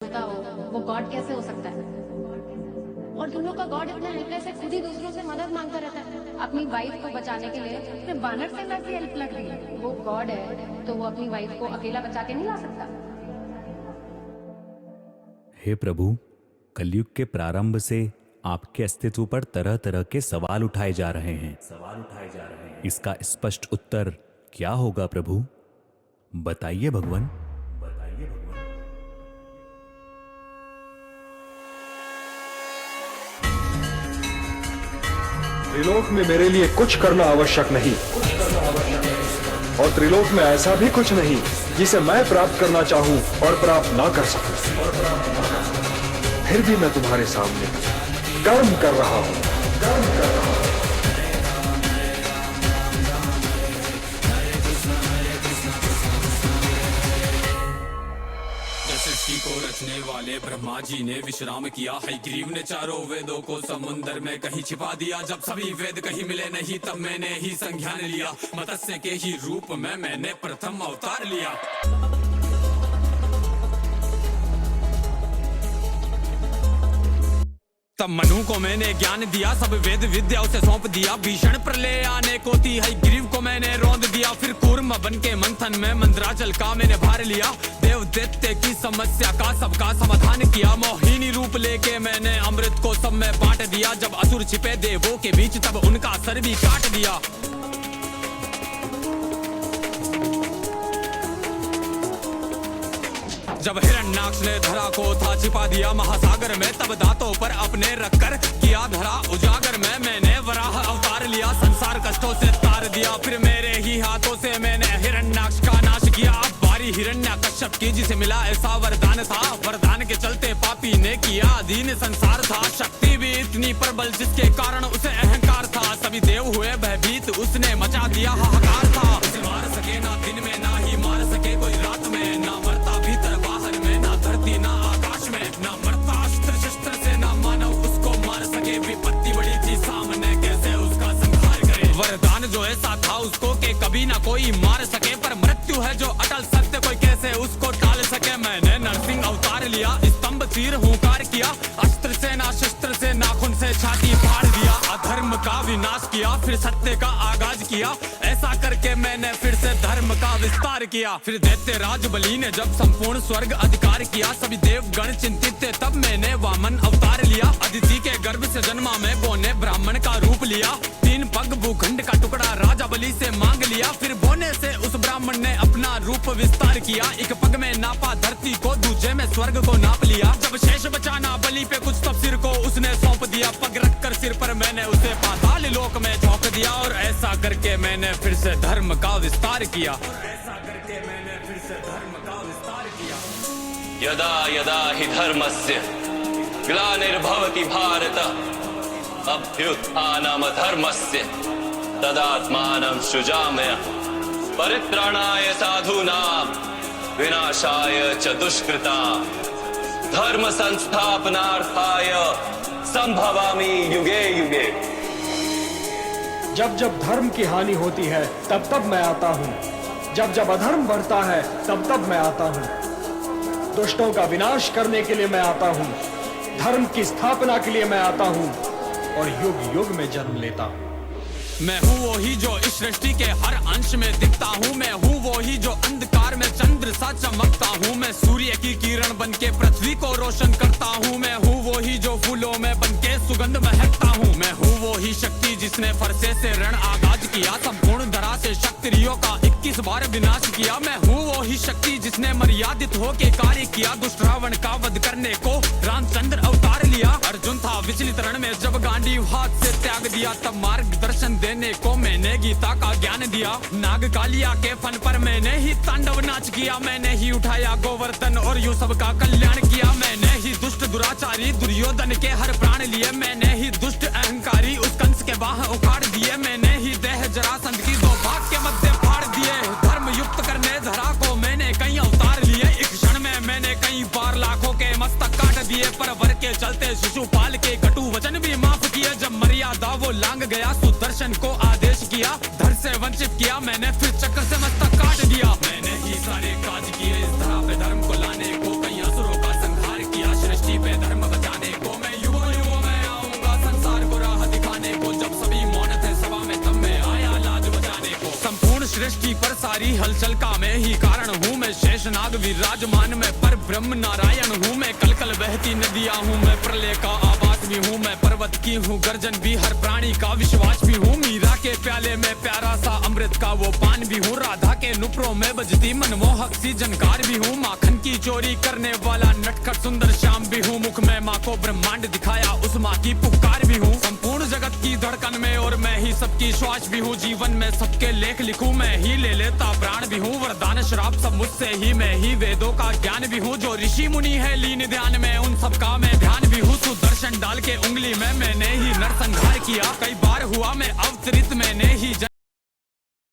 होता हो वो गॉड कैसे हो सकता है? और तुम लोग का गॉड इतना हेल्पलेस है, खुद ही दूसरों से मदद मांगता रहता है। अपनी वाइफ को बचाने के लिए उसने बानर सेना की हेल्प लग रही है। वो गॉड है तो वो अपनी वाइफ को अकेला बचा के नहीं ला सकता। हे प्रभु, कलयुग के प्रारंभ से आपके अस्तित्व पर तरह तरह के सवाल उठाए जा रहे हैं। इसका स्पष्ट उत्तर क्या होगा प्रभु? बताइए भगवान। त्रिलोक में मेरे लिए कुछ करना आवश्यक नहीं, और त्रिलोक में ऐसा भी कुछ नहीं जिसे मैं प्राप्त करना चाहूं और प्राप्त ना कर सकूं। फिर भी मैं तुम्हारे सामने कर्म कर रहा हूं। सृष्टि को रचने वाले ब्रह्मा जी ने विश्राम किया है। ग्रीव ने चारों वेदों को समुद्र में कहीं छिपा दिया। जब सभी वेद कहीं मिले नहीं तब मैंने ही संज्ञान लिया। मत्स्य के ही रूप में मैंने प्रथम अवतार लिया। तब मनु को मैंने ज्ञान दिया, सब वेद विद्या उसे सौंप दिया। भीषण प्रलय आने को थी है, ग्रीव को मैंने रौंद दिया। फिर कूर्म बन के मंथन में मंदराचल का मैंने भार लिया। देव दैत्य की समस्या का सबका समाधान किया। मोहिनी रूप लेके मैंने अमृत को सब में बांट दिया। जब असुर छिपे देवों के बीच तब उनका सर भी काट दिया। जब हिरण्याक्ष ने धरा को था छिपा दिया महासागर में, तब दांतों पर अपने रखकर किया धरा उजागर में। मैंने वराह अवतार लिया, संसार कष्टों से तार दिया। फिर मेरे ही हाथों से मैंने हिरण्याक्ष का नाश किया। अब बारी हिरण्याकश्यप की, जिसे मिला ऐसा वरदान था। वरदान के चलते पापी ने किया अधीन संसार था। शक्ति भी इतनी प्रबल जिसके कारण उसे अहंकार था। सभी देव हुए भयभीत, उसने मचा दिया हाहाकार था। उसे मार सके ना दिन में, ना ही मार सके कोई रात में। ना मरता भीतर बाहर में, ना धरती ना आकाश में। ना मरता अस्त्र शस्त्र से, ना मानव उसको मार सके। विपत्ति बड़ी थी सामने, कैसे उसका संहार करे। वरदान जो ऐसा था उसको के कभी ना कोई मार सके। पर मृत्यु है जो अटल सत्य, कोई कैसे उसको टाल सके। मैंने नरसिंह अवतार लिया, स्तंभ तीर हुंकार किया। अस्त्र से ना शस्त्र से, नाखून से छाती फाड़ दिया। अधर्म का विनाश किया, फिर सत्य का आगाज किया। ऐसा करके मैंने फिर से धर्म का विस्तार किया। फिर दैत्य राज बलि ने जब संपूर्ण स्वर्ग अधिकार किया। सभी देवगण चिंतित थे, तब मैंने वामन अवतार लिया। अदिति के गर्भ से जन्मा मैं, बोने ब्राह्मण का रूप लिया। 3 पग भूखंड का टुकड़ा राजा बलि से मांग लिया। फिर बोने से उस ब्राह्मण ने अपना रूप विस्तार किया। एक पग में नापा धरती को, दूजे में स्वर्ग को नाप लिया। जब शेष बचाना बलि पे कुछ, तब सिर को उसने सौंप दिया। पग रखकर सिर पर मैंने उसे पाताल लोक में झोंक दिया। और ऐसा करके मैंने फिर से धर्म का विस्तार किया। यदा यदा हि धर्मस्य ग्लानिर्भवति भारत अभ्युत्थानमधर्मस्य तदात्मानं सृजाम्यहं परित्राणाय साधूनां विनाशाय च दुष्कृतां धर्म संस्थापनार्थाय संभवामि युगे युगे। जब जब धर्म की हानि होती है तब तब मैं आता हूँ। जब जब अधर्म बढ़ता है तब तब मैं आता हूँ। दुष्टों का विनाश करने के लिए मैं आता हूँ। धर्म की स्थापना के लिए मैं आता हूँ और युग युग में जन्म लेता हूँ। मैं हूँ वही जो इस सृष्टि के हर अंश में दिखता हूँ। मैं हूँ वही जो अंधकार में चंद्र सा चमकता हूँ। मैं सूर्य की किरण बनके पृथ्वी को रोशन करता हूँ। मैं हूँ वही जो फूलों में बनके सुगंध महकता हूँ। मैं हूँ वही शक्ति जिसने फरसे से रण आगाज किया। संपूर्ण धरा से क्षत्रियों का 21 बार विनाश किया। मैं हूँ वही शक्ति जिसने मर्यादित होके कार्य किया। दुष्ट रावण का वध करने को रामचंद्र अवतार लिया। अर्जुन था विचलित रण में, जब गांडीव हाथ से त्याग दिया। तब मार्गदर्शन देने को मैंने गीता का ज्ञान दिया। नाग कालिया के फन पर मैंने ही तांडव नाच किया। मैंने ही उठाया गोवर्धन और यू सब का कल्याण किया। मैंने ही दुष्ट दुराचारी दुर्योधन के हर प्राण लिए। मैंने ही दुष्ट अहंकारी उस कंस के बाह उखाड़ दिए। मैंने ही देह जरासंध की 2 भाग के मध्य फाड़ दिए। धर्म युक्त करने धरा को मैंने कई अवतार लिए। एक क्षण में मैंने कई बार लाखों के मस्तक काट दिए। पर वर के चलते शिशुपाल के कटु वचन भी माफ किए। जब मर्यादा वो लांग गया, सुदर्शन को आदेश किया। धर से वंचित किया मैंने, फिर चक्र से मस्तक काट दिया। मैंने ही सारे काज किए इस धरा पे, धर्म को लाने को कई असुरों का संहार हलचल का मैं ही कारण हूँ। मैं शेषनाग विराजमान में पर ब्रह्म नारायण हूँ। मैं कल कल बहती नदियाँ हूँ, मैं प्रलय का आवाज भी हूँ। मैं पर्वत की हूँ गर्जन भी, हर प्राणी का विश्वास भी हूँ। मीरा के प्याले में प्यारा सा अमृत का वो पान भी हूँ। राधा के नुपुरों में बजती मनमोहक सी जनकार भी हूँ। माखन की चोरी करने वाला नटखट सुंदर श्याम भी हूँ। मुख में माँ को ब्रह्मांड दिखाया, उस माँ की पुकार भी हूँ। संपूर्ण जगत की धड़कन में और मैं ही सबकी श्वास भी हूँ। जीवन में सबके लेख लिखूं, मैं ही ले लेता प्राण भी हूँ। वरदान श्राप सब मुझसे ही, मैं ही वेदों का ज्ञान भी हूँ। जो ऋषि मुनि है लीन ध्यान में, उन सबका मैं ध्यान भी हूँ। सुदर्शन डाल के उंगली में मैंने ही नरसंहार किया। कई बार हुआ मैं अवतरित